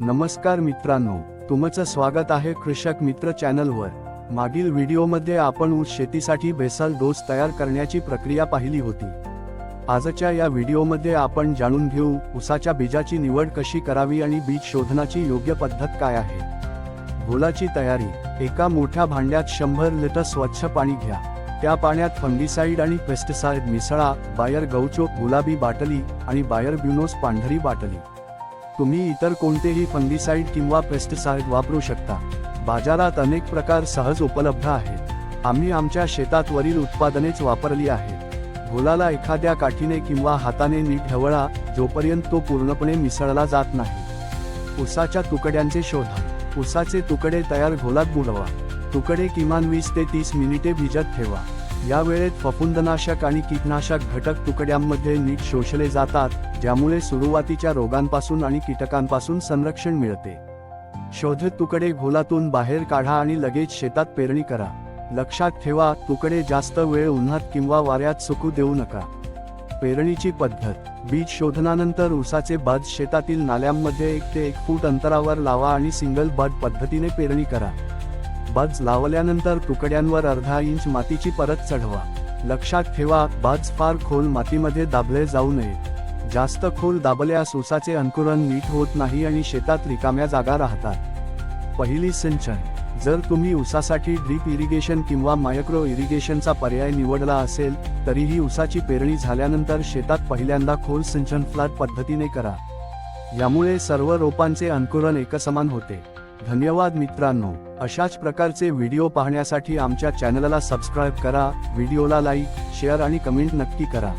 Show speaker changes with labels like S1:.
S1: नमस्कार मित्रांनो, तुमचं स्वागत आहे कृषक मित्र चॅनलवर। मागील व्हिडिओमध्ये आपण ऊस शेतीसाठी बेसल डोस तयार करण्याची प्रक्रिया पाहिली होती। आजच्या या व्हिडिओमध्ये आपण जाणून घेऊ ऊसाच्या बीजाची निवड कशी करावी आणि बीज शोधनाची योग्य पद्धत काय आहे। घोलाची तयारी। एका मोठ्या भांड्यात 100 लिटर स्वच्छ पाणी घ्या। त्या पाण्यात फंगिसाइड आणि पेस्टिसाइड मिसळा। बायर गौचोक गुलाबी बाटली आणि बायर ब्युनोस पांढरी बाटली। तुम्ही इतर कोणतेही फंगिसाइड किंवा पेस्टिसाइड वापरू शकता। बाजारात अनेक प्रकार सहज उपलब्ध आहेत। आम्ही आमच्या शेतात वरील उत्पादनेच वापरली आहेत। घोलाला एखाद्या काठीने किंवा हाताने नीट ढवळा जोपर्यंत तो पूर्णपणे मिसळला जात नाही। ऊसाच्या तुकड्यांचे शोधन। ऊसाचे तुकडे तयार घोलात बुडवा। तुकडे किमान 20 ते 30 मिनिटे भिजत ठेवा। या वेळेत फफूंदनाशक आणि कीटकनाशक घटक तुकड्यांमध्ये नीट शोषले जातात, ज्यामुळे सुरुवातीच्या रोगांपासून आणि कीटकांपासून संरक्षण मिळते। शोधित तुकडे घोलातून बाहेर काढा आणि लगेच शेतात पेरणी करा। लक्षात ठेवा, तुकडे जास्त वेळ उन्हात किंवा वाऱ्यात सुकू देऊ नका। पेरणीची पद्धत। बीज शोधनानंतर ऊसाचे बड शेतातील नाल्यांमध्ये 1 ते 1 फूट अंतरावर लावा आणि सिंगल बड पद्धतीने पेरणी करा। बड्स लावल्यानंतर तुकड्यांवर अर्धा इंच मातीची परत चढवा। लक्षात ठेवा, बड्स फार खोल मातीमध्ये दाबले जाऊ नयेत। जास्त खोल दाबल्यास ऊसाचे अंकुरण नीट होत नाही आणि शेतात रिकाम्या जागा राहतात। पहिली सिंचन। जर तुम्ही ऊसासाठी ड्रीप इरिगेशन किंवा मायक्रो इरिगेशनचा पर्याय निवडला असेल, तरीही ऊसाची पेरणी झाल्यानंतर शेतात पहिल्यांदा खोल सिंचन फ्लड पद्धतीने करा। यामुळे सर्व रोपांचे अंकुरण एकसमान होते। धन्यवाद मित्रांनो, अशाच प्रकारचे व्हिडिओ पाहण्यासाठी आमच्या चॅनलला सबस्क्राइब करा, व्हिडिओला लाईक, शेअर आणि कमेंट नक्की करा।